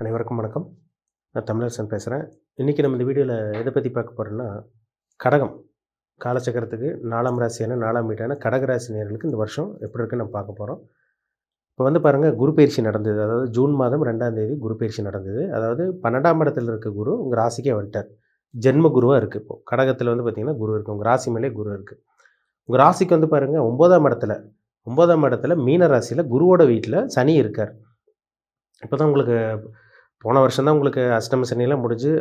அனைவருக்கும் வணக்கம். நான் தமிழரசன் பேசுகிறேன். இன்றைக்கி நம்ம இந்த வீடியோவில் எதை பற்றி பார்க்க போகிறோம்னா, கடகம் காலச்சக்கரத்துக்கு 4ஆம் ராசியான 4ஆம் வீடான கடக ராசி நேயர்களுக்கு இந்த வருஷம் எப்படி இருக்குன்னு நம்ம பார்க்க போகிறோம். இப்போ பாருங்கள், குரு பயிற்சி நடந்தது. அதாவது ஜூன் மாதம் 2ஆம் தேதி குரு பயிற்சி நடந்தது. அதாவது 12ஆம் இடத்துல இருக்க குரு உங்கள் ராசிக்கே வந்துட்டார். ஜென்ம குருவாக இருக்குது. இப்போது கடகத்தில் பார்த்திங்கன்னா குரு இருக்குது. உங்கள் ராசி மேலே குரு இருக்குது. உங்கள் ராசிக்கு பாருங்கள் 9ஆம் இடத்துல மீன ராசியில் குருவோட வீட்டில் சனி இருக்கார். இப்போ தான் உங்களுக்கு போன வருஷம் தான் உங்களுக்கு அஷ்டம சனியெல்லாம் முடிஞ்சு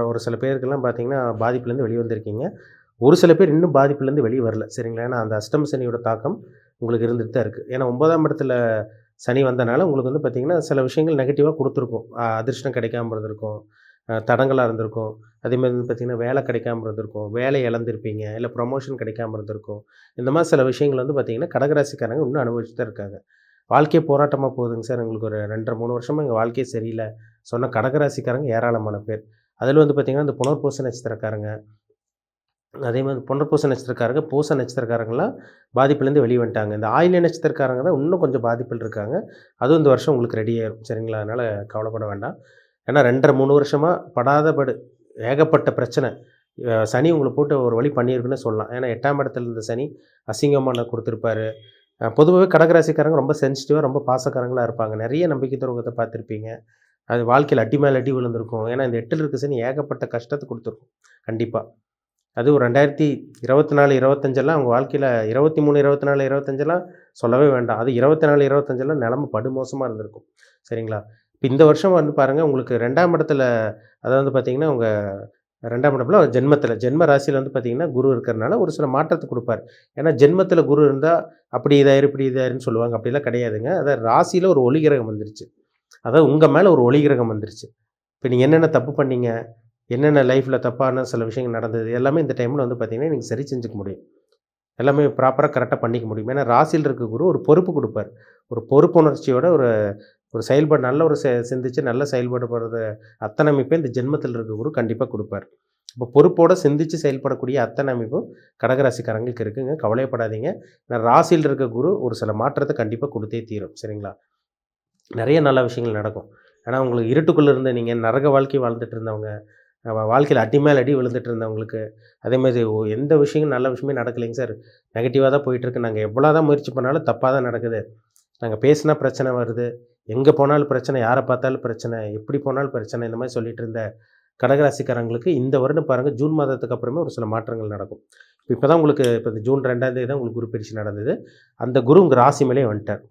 ஒரு சில பேருக்கெல்லாம் பார்த்தீங்கன்னா பாதிப்புலேருந்து வெளியே வந்திருக்கீங்க. ஒரு சில பேர் இன்னும் பாதிப்புலேருந்து வெளியே வரல, சரிங்களா? ஏன்னா அந்த அஷ்டம சனியோட தாக்கம் உங்களுக்கு இருந்துட்டு தான் இருக்குது. ஏன்னா 9ஆம் இடத்துல சனி வந்தனால உங்களுக்கு பார்த்தீங்கன்னா சில விஷயங்கள் நெகட்டிவாக கொடுத்துருக்கும். அதிர்ஷ்டம் கிடைக்காம இருந்திருக்கும், தடங்களாக இருந்திருக்கும். அதேமாதிரி பார்த்தீங்கன்னா வேலை கிடைக்காம இருந்திருக்கும், வேலை இழந்திருப்பீங்க, இல்லை ப்ரொமோஷன் கிடைக்காம இருந்திருக்கும். இந்த மாதிரி சில விஷயங்கள் பார்த்தீங்கன்னா கடகராசிக்காரங்க இன்னும் அனுபவிச்சு தான் இருக்காங்க. வாழ்க்கையே போராட்டமாக போகுதுங்க சார், எங்களுக்கு ஒரு 2 1/2 3 வருஷமாக எங்கள் வாழ்க்கையே சரியில்லை சொன்ன கடகராசிக்காரங்க ஏராளமான பேர். அதில் பார்த்திங்கன்னா இந்த புனர்பூச நட்சத்திரக்காரங்க, அதே மாதிரி புனர்பூச நட்சத்திரக்காரங்க, பூச நட்சத்திரக்காரங்களாம் பாதிப்புலேருந்து வெளியே வந்துட்டாங்க. இந்த ஆயில்ய நட்சத்திரக்காரங்க தான் இன்னும் கொஞ்சம் பாதிப்பில் இருக்காங்க. அதுவும் இந்த வருஷம் உங்களுக்கு ரெடி ஆயிரும், சரிங்களா? அதனால் கவலைப்பட வேண்டாம். ஏன்னா 2 1/2 3 வருஷமாக படாதபடு ஏகப்பட்ட பிரச்சனை. சனி உங்களை போட்டு ஒரு வழி பண்ணியிருக்குன்னு சொல்லலாம். ஏன்னா 8ஆம் இடத்துல இருந்த சனி அசிங்கமான கொடுத்துருப்பாரு. பொதுவாகவே கடகராசிக்காரங்க ரொம்ப சென்சிட்டிவாக, ரொம்ப பாசக்காரங்களாக இருப்பாங்க. நிறைய நம்பிக்கை துரோகத்தை பார்த்துருப்பீங்க. அது வாழ்க்கையில் அடி மேல் அடி விழுந்திருக்கும். ஏன்னா இந்த 8ல் இருக்க சனி ஏகப்பட்ட கஷ்டத்தை கொடுத்துருக்கும் கண்டிப்பாக. அதுவும் 2024 25 அவங்க வாழ்க்கையில் 23 24 25 சொல்லவே வேண்டாம். அது 24 25 நிலமை படுமோசமாக இருந்திருக்கும், சரிங்களா? இப்போ இந்த வருஷம் பாருங்கள், உங்களுக்கு 2ஆம் இடத்துல, அதாவது பார்த்தீங்கன்னா உங்கள் 2ஆம் இடத்துல ஜென்ம ராசியில் பார்த்தீங்கன்னா குரு இருக்கிறனால ஒரு சில மாற்றத்தை கொடுப்பார். ஏன்னா ஜென்மத்தில் குரு இருந்தால் அப்படி இதாயிரு இப்படி இதாயிருன்னு சொல்லுவாங்க. அப்படிலாம் கிடையாதுங்க. அதாவது ராசியில் ஒரு ஒளி கிரகம் வந்துருச்சு. அதாவது உங்கள் மேலே ஒரு ஒளி கிரகம் வந்துருச்சு. இப்போ நீங்கள் என்னென்ன தப்பு பண்ணீங்க, என்னென்ன லைஃப்பில் தப்பான சில விஷயங்கள் நடந்தது, எல்லாமே இந்த டைமில் பார்த்தீங்கன்னா நீங்கள் சரி செஞ்சுக்க முடியும். எல்லாமே ப்ராப்பராக கரெக்டாக பண்ணிக்க முடியும். ஏன்னா ராசியில் இருக்க குரு ஒரு பொறுப்பு கொடுப்பார். ஒரு பொறுப்புணர்ச்சியோட ஒரு ஒரு செயல்பாடு, நல்ல ஒரு சிந்திச்சு நல்ல செயல்பாடு போகிறது அத்தனை அமைப்பை இந்த ஜென்மத்தில் இருக்க குரு கண்டிப்பாக கொடுப்பார். இப்போ பொறுப்போடு சிந்தித்து செயல்படக்கூடிய அத்தனை அமைப்பும் கடகராசிக்காரங்களுக்கு இருக்குங்க. கவலைப்படாதீங்க. ஏன்னா ராசியில் இருக்க குரு ஒரு சில மாற்றத்தை கண்டிப்பாக கொடுத்தே தீரும், சரிங்களா? நிறைய நல்ல விஷயங்கள் நடக்கும். ஏன்னா உங்களுக்கு இருட்டுக்குள்ளே இருந்த நீங்கள் நரக வாழ்க்கை வாழ்ந்துட்டு இருந்தவங்க, வாழ்க்கையில் அடி மேல் அடி விழுந்துட்டு இருந்தவங்களுக்கு, அதேமாதிரி எந்த விஷயங்களும் நல்ல விஷயமே நடக்கலைங்க சார், நெகட்டிவாக தான் போயிட்டுருக்கு, நாங்கள் எவ்வளோ தான் முயற்சி பண்ணாலும் தப்பாக தான் நடக்குது, நாங்கள் பேசினா பிரச்சனை வருது, எங்கே போனாலும் பிரச்சனை, யாரை பார்த்தாலும் பிரச்சனை, எப்படி போனாலும் பிரச்சனை, இந்த மாதிரி சொல்லிட்டு இருந்த கடகராசிக்காரங்களுக்கு இந்த வருடம் பாருங்கள், ஜூன் மாதத்துக்கு அப்புறமே ஒரு சில மாற்றங்கள் நடக்கும். இப்போ தான் உங்களுக்கு இப்போ இந்த ஜூன் 2ஆம் தேதி தான் உங்களுக்கு குரு பயிற்சி நடந்தது. அந்த குரு உங்கள் ராசி மேலே வந்துட்டார்.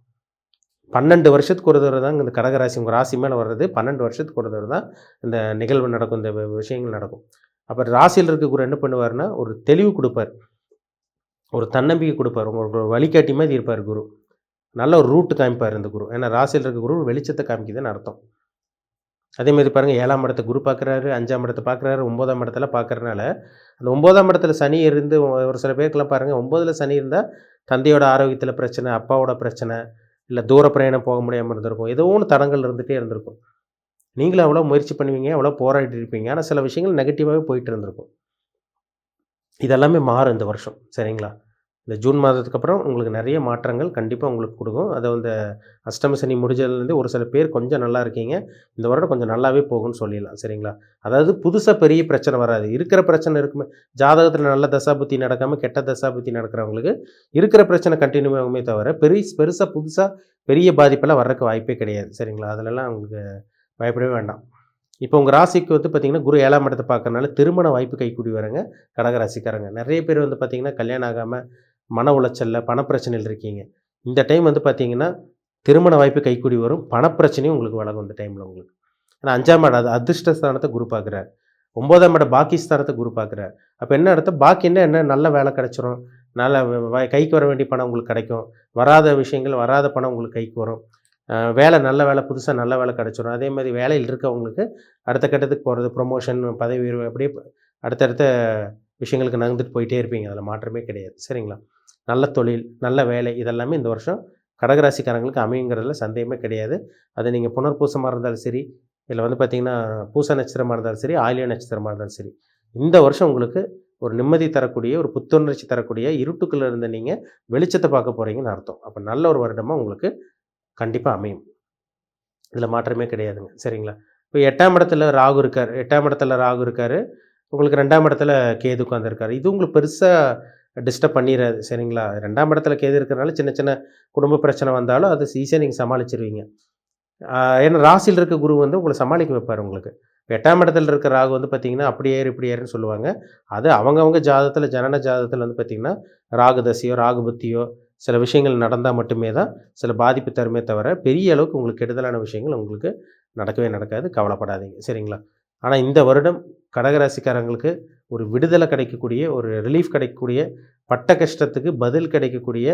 12 வருஷத்துக்கு ஒரு தடவை தாங்க இந்த கடகராசி உங்கள் ராசி மேலே வர்றது. 12 வருஷத்துக்கு ஒரு தடவை தான் இந்த நிகழ்வு நடக்கும், இந்த விஷயங்கள் நடக்கும். அப்போ ராசியில் இருக்க குரு என்ன பண்ணுவார்னா, ஒரு தெளிவு கொடுப்பார், ஒரு தன்னம்பிக்கை கொடுப்பார், உங்களுக்கு ஒரு வழிகாட்டி மாதிரி இருப்பார் குரு. நல்ல ஒரு ரூட்டு காமிப்பார் இந்த குரு. ஏன்னா ராசியில் இருக்க குரு வெளிச்சத்தை காமிக்குதுன்னு அர்த்தம். அதேமாதிரி பாருங்கள், 7ஆம் இடத்த குரு பார்க்குறாரு, 5ஆம் இடத்த பார்க்குறாரு, 9ஆம் இடத்துல பார்க்குறனால, அந்த 9ஆம் இடத்துல சனி இருந்து ஒரு சில பேருக்குலாம் பாருங்கள், 9ல் சனி இருந்தால் தந்தையோட ஆரோக்கியத்தில் பிரச்சனை, அப்பாவோட பிரச்சனை, இல்லை தூர பிரயாணம் போக முடியாமல் இருந்திருக்கும், ஏதோ ஒன்று தடங்கள் இருந்துகிட்டே இருந்திருக்கும். நீங்களும் அவ்வளோ முயற்சி பண்ணுவீங்க, அவ்வளோ போராடிட்டு இருப்பீங்க. ஆனால் சில விஷயங்கள் நெகட்டிவாகவே போயிட்டு இருந்திருக்கும். இதெல்லாமே மாறும் இந்த வருஷம், சரிங்களா? இந்த ஜூன் மாதத்துக்கு அப்புறம் உங்களுக்கு நிறைய மாற்றங்கள் கண்டிப்பாக உங்களுக்கு கொடுக்கும். அதை வந்து அஷ்டம சனி முடிஞ்சதுலேருந்து ஒரு சில பேர் கொஞ்சம் நல்லா இருக்கீங்க. இந்த வருடம் கொஞ்சம் நல்லாவே போகும்னு சொல்லிடலாம், சரிங்களா? அதாவது புதுசாக பெரிய பிரச்சனை வராது. இருக்கிற பிரச்சனை இருக்குமே, ஜாதகத்தில் நல்ல தசாபுத்தி நடக்காமல் கெட்ட தசாபுத்தி நடக்கிறவங்களுக்கு இருக்கிற பிரச்சனை கண்டினியூ ஆகுமே தவிர பெருசாக புதுசாக பெரிய பாதிப்பெல்லாம் வர்றதுக்கு வாய்ப்பே கிடையாது, சரிங்களா? அதிலெல்லாம் உங்களுக்கு பயப்படவே வேண்டாம். இப்போ உங்கள் ராசிக்கு பார்த்திங்கன்னா குரு 7ஆம் இடத்தை பார்க்கறனால திருமண வாய்ப்பு கைக்கூடி வரங்க கடகராசிக்காரங்க. நிறைய பேர் பார்த்திங்கன்னா கல்யாணம் ஆகாமல் மன உளைச்சலில் பணப்பிரச்சனையில் இருக்கீங்க. இந்த டைம் பார்த்திங்கன்னா திருமண வாய்ப்பு கைக்கூடி வரும், பணப்பிரச்சனையும் உங்களுக்கு வழங்கும் இந்த டைமில் உங்களுக்கு. ஏன்னா 5ஆம் இடம், அது அதிர்ஷ்டஸ்தானத்தை குரு பார்க்குறார். 9ஆம் இடம் பாக்கியஸ்தானத்தை குரு பார்க்குறார். அப்போ என்ன அர்த்தம், பாக்கின்னா என்ன, நல்ல வேலை கிடச்சிரும், நல்ல கைக்கு வர வேண்டிய பணம் உங்களுக்கு கிடைக்கும், வராத விஷயங்கள் வராத பணம் உங்களுக்கு கைக்கு வரும், வேலை நல்ல வேலை, புதுசாக நல்ல வேலை கிடச்சிரும். அதே மாதிரி வேலையில் இருக்கவங்களுக்கு அடுத்த கட்டத்துக்கு போகிறது, ப்ரொமோஷன், பதவி உயர்வு, அப்படியே அடுத்தடுத்த விஷயங்களுக்கு நகர்ந்துட்டு போயிட்டே இருப்பீங்க. அதில் மாற்றமே கிடையாது, சரிங்களா? நல்ல தொழில், நல்ல வேலை, இதெல்லாமே இந்த வருஷம் கடகராசிக்காரங்களுக்கு அமையுங்கிறதுல சந்தேகமே கிடையாது. அது நீங்கள் புனர்பூசமாக இருந்தாலும் சரி, இல்லை பார்த்திங்கன்னா பூச நட்சத்திரமாக இருந்தாலும் சரி, ஆயில்ய நட்சத்திரமாக இருந்தாலும் சரி, இந்த வருஷம் உங்களுக்கு ஒரு நிம்மதி தரக்கூடிய, ஒரு புத்துணர்ச்சி தரக்கூடிய, இருட்டுக்குள்ளே இருந்த நீங்கள் வெளிச்சத்தை பார்க்க போகிறீங்கன்னு அர்த்தம். அப்போ நல்ல ஒரு வருடமாக உங்களுக்கு கண்டிப்பாக அமையும். இதில் மாற்றமே கிடையாதுங்க, சரிங்களா? இப்போ 8ஆம் இடத்துல ராகு இருக்கார். 8ஆம் இடத்துல ராகு இருக்காரு. உங்களுக்கு 2ஆம் இடத்துல கேது உட்காந்துருக்காரு. இது உங்களுக்கு பெருசா டிஸ்டர்ப் பண்ணிறாது. சரிங்களா? 2ஆம் இடத்துல கேது இருக்கிறனால சின்ன சின்ன குடும்ப பிரச்சனை வந்தாலும் அது ஈஸியா நீங்க சமாளிச்சுருவீங்க. ஆ ஏன்னா ராசியில இருக்க குரு வந்து உங்கள சமாளிக்க வைப்பாரு உங்களுக்கு. 8ஆம் இடத்துல இருக்க ராகு வந்து பார்த்தீங்கன்னா, அப்படி ஏறு, இப்படி ஏறுன்னு சொல்லுவாங்க. அது அவங்கவங்க ஜாதகத்தில ஜனன ஜாதகத்தில வந்து பார்த்தீங்கன்னா, ராகு தசையோ, ராகு புத்தியோ சில விஷயங்கள் நடந்தா மட்டுமே தான் சில பாதிப்பு தருமே தவிர, பெரிய அளவுக்கு உங்களுக்கு கெடுதலான விஷயங்கள் உங்களுக்கு நடக்கவே நடக்காது. கவலைப்படாதீங்க. சரிங்களா? ஆனா இந்த வருடம் கடகராசிக்காரங்களுக்கு ஒரு விடுதலை கிடைக்கக்கூடிய, ஒரு ரிலீஃப் கிடைக்கக்கூடிய, பட்ட கஷ்டத்துக்கு பதில் கிடைக்கக்கூடிய,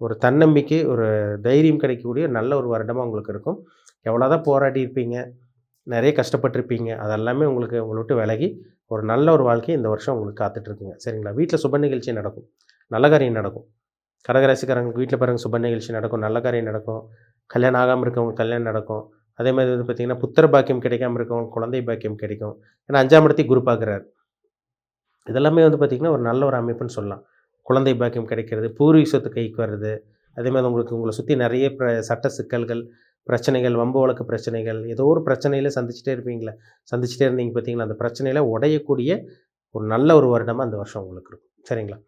ஒரு தன்னம்பிக்கை, ஒரு தைரியம் கிடைக்கக்கூடிய நல்ல ஒரு வருடமா உங்களுக்கு இருக்கும். எவ்வளோதான் போராடி இருப்பீங்க, நெறைய கஷ்டப்பட்டுருப்பீங்க. அதெல்லாமே உங்களுக்கு உங்கள விட்டு விலகி, ஒரு நல்ல ஒரு வாழ்க்கை இந்த வருஷம் உங்களுக்கு காத்துட்ருக்குங்க. சரிங்களா? வீட்ல சுப நிகழ்ச்சி நடக்கும். நல்ல காரியம் நடக்கும். கடகராசிக்காரங்களுக்கு வீட்ல பாருங்க சுப நிகழ்ச்சி நடக்கும். நல்ல காரியம் நடக்கும். கல்யாணம் ஆகாம இருக்கவங்களுக்கு கல்யாணம் நடக்கும். அதே மாரி வந்து பார்த்தீங்கன்னா, புத்திர பாக்கியம் கிடைக்காம இருக்கவங்களுக்கு குழந்தை பாக்கியம் கிடைக்கும். ஏன்னா 5ஆம் இடத்தையும் குரு பார்க்குறாரு. இதெல்லாமே வந்து பார்த்தீங்கன்னா, ஒரு நல்ல ஒரு அமைப்புன்னு சொல்லலாம். குழந்தை பாக்கியம் கிடைக்கிறது, பூர்வீக சொத்து கைக்கு வர்றது, அதேமாதிரி உங்களுக்கு உங்கள சுத்தி நெறைய சட்ட சிக்கல்கள், பிரச்சனைகள், வம்பு வழக்கு பிரச்சனைகள், ஏதோ ஒரு பிரச்சனையில சந்திச்சுட்டே இருப்பீங்களே, சந்திச்சுட்டே இருந்தீங்க பார்த்தீங்களா, அந்த பிரச்சனையில உடையக்கூடிய ஒரு நல்ல ஒரு வருடமா அந்த வருஷம் உங்களுக்கு இருக்கும். சரிங்களா?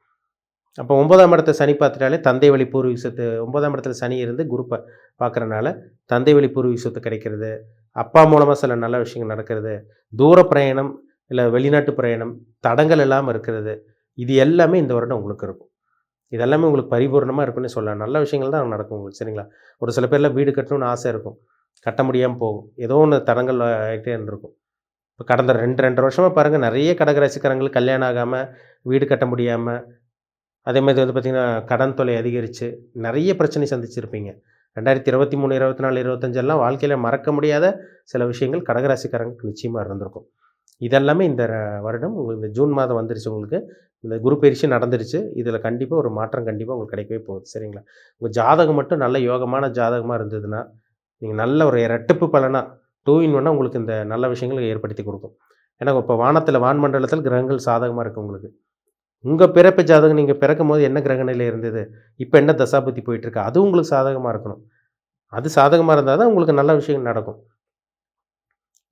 அப்போ 9ஆம் இடத்த சனி பார்த்துட்டாலே தந்தை வழி பூர்வீக சொத்து 9ஆம் இடத்துல சனி இருந்து குரு பார்க்குறனால, தந்தை வழி பூர்வீக சொத்து கிடைக்கிறது, அப்பா மூலமா சில நல்ல விஷயங்கள் நடக்கிறது, தூர பிரயாணம், இல்ல வெளிநாட்டு பிரயாணம், தடங்கல் இல்லாம இருக்கிறது, இது எல்லாமே இந்த வருடம் உங்களுக்கு இருக்கும். இது எல்லாமே உங்களுக்கு பரிபூரணமா இருக்குன்னு சொல்லலாம். நல்ல விஷயங்கள் தான் நடக்கும் உங்களுக்கு. சரிங்களா? ஒரு சில பேர்லாம் வீடு கட்டணும்னு ஆசை இருக்கும். கட்ட முடியாம போகும். ஏதோ ஒண்ணு தடங்கல் ஆயிட்டே இருந்திருக்கும். இப்ப கடந்த 2, 2 1/2 வருஷமா பாருங்க நெறைய கடகராசிக்காரங்களுக்கு கல்யாணம் ஆகாம, வீடு கட்ட முடியாம, அதேமாதிரி வந்து பார்த்தீங்கன்னா, கடன் தொல்லை அதிகரிச்சு, நெறைய பிரச்சனை சந்திச்சிருப்பீங்க. 2023, 24, 25 வாழ்க்கையில மறக்க முடியாத சில விஷயங்கள் கடகராசிக்காரங்களுக்கு நிச்சயமா இருந்திருக்கும். இதெல்லாமே இந்த வருடம் உங்களுக்கு இந்த ஜூன் மாதம் வந்துருச்சு உங்களுக்கு. இந்த குரு பெயர்ச்சி நடந்துருச்சு. இதில கண்டிப்பா ஒரு மாற்றம் கண்டிப்பா உங்களுக்கு கிடைக்கவே போகுது. சரிங்களா? உங்க ஜாதகம் மட்டும் நல்ல யோகமான ஜாதகமா இருந்ததுன்னா, நீங்க நல்ல ஒரு இரட்டிப்பு பலனா 2 இன் 1 உங்களுக்கு இந்த நல்ல விஷயங்கள ஏற்படுத்தி குடுக்கும். ஏன்னா, இப்ப வானத்தில வான்மண்டலத்தில கிரகங்கள் சாதகமா இருக்கு உங்களுக்கு. உங்க பிறப்பு ஜாதகம் நீங்க பிறக்கும்போது என்ன கிரக நிலை இருந்தது? இப்ப என்ன தசாபுத்தி போயிட்டுருக்கு? அது உங்களுக்கு சாதகமா இருக்கணும். அது சாதகமா இருந்தா தான் உங்களுக்கு நல்ல விஷயங்கள் நடக்கும்.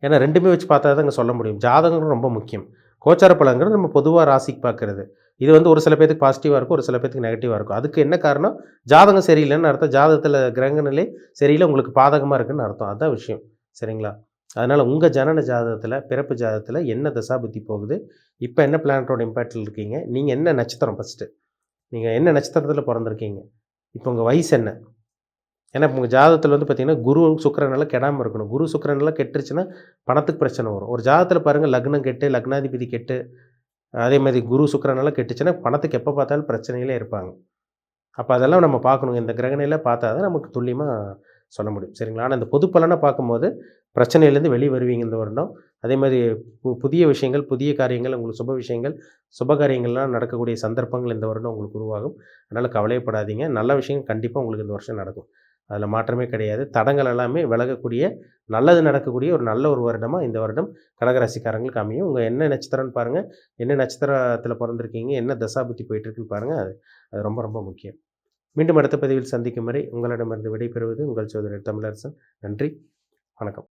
ஏன்னா 2மே வச்சு பார்த்தா தாங்க சொல்ல முடியும். ஜாதகம் ரொம்ப முக்கியம். கோச்சார பலன்கிறது நம்ம பொதுவா ராசிக்கு பார்க்கிறது. இது வந்து ஒரு சில பேத்துக்கு பாசிட்டிவா இருக்கும். ஒரு சில பேத்துக்கு நெகட்டிவா இருக்கும். அதுக்கு என்ன காரணம்? ஜாதகம் சரியில்லன்னு அர்த்தம். ஜாதகத்தில கிரக நிலை சரியில்ல, உங்களுக்கு பாதகமா இருக்குன்னு அர்த்தம். அதான் விஷயம். சரிங்களா? அதனால உங்க ஜனன ஜாதகத்தில, பிறப்பு ஜாதகத்தில என்ன தசாபுத்தி போகுது? இப்ப என்ன பிளானட்டோட இம்பேக்ட்ல இருக்கீங்க? நீங்க என்ன நட்சத்திரம் ஃபர்ஸ்ட்டு? நீங்க என்ன நட்சத்திரத்தில பொறந்திருக்கீங்க? இப்ப உங்க வயசு என்ன? ஏன்னா, இப்ப உங்க ஜாதகத்தில வந்து பார்த்தீங்கன்னா, குரு, சுக்கிரன் எல்லாம் கெடாம இருக்கணும். குரு, சுக்கிரன் எல்லாம் கெட்டுருச்சுன்னா, பணத்துக்கு பிரச்சனை வரும். ஒரு ஜாதகத்தில பாருங்க லக்னம் கெட்டு, லக்னாதிபதி கெட்டு, அதேமாரி குரு, சுக்கிரன் எல்லாம் கெட்டுச்சுன்னா, பணத்துக்கு எப்ப பார்த்தாலும் பிரச்சனையிலே இருப்பாங்க. அப்ப அதெல்லாம் நம்ம பார்க்கணும். இந்த கிரகநிலையில பார்த்தா தான் நமக்கு துல்லியமா சொல்ல முடியும். சரிங்களா? ஆனா இந்த பொது பலனா பார்க்கும்போது, பிரச்சனையிலேருந்து வெளிய வருவீங்க இந்த வருடம். அதேமாரி புதிய விஷயங்கள், புதிய காரியங்கள், உங்களுக்கு சுப விஷயங்கள், சுப காரியங்கள்லாம் நடக்கக்கூடிய சந்தர்ப்பங்கள் இந்த வருடம் உங்களுக்கு உருவாகும். அதனால கவலையப்படாதீங்க. நல்ல விஷயம் கண்டிப்பா உங்களுக்கு இந்த வருஷம் நடக்கும். அதில மாற்றமே கிடையாது. தடங்கள் எல்லாமே விலகக்கூடிய, நல்லது நடக்கக்கூடிய ஒரு நல்ல ஒரு வருடமா இந்த வருடம் கடகராசிக்காரங்களுக்கு அமையும். உங்க என்ன நட்சத்திரம்னு பாருங்க. என்ன நட்சத்திரத்தில பொறந்திருக்கீங்க? என்ன தசாபுத்தி போயிட்டுருக்குன்னு பாருங்க. அது அது ரொம்ப ரொம்ப முக்கியம். மீண்டும் அடுத்த பதிவில் சந்திக்கும் வரை உங்களிடமிருந்து விடைபெறுவது உங்கள் சகோதரர் தமிழரசன். நன்றி. வணக்கம்.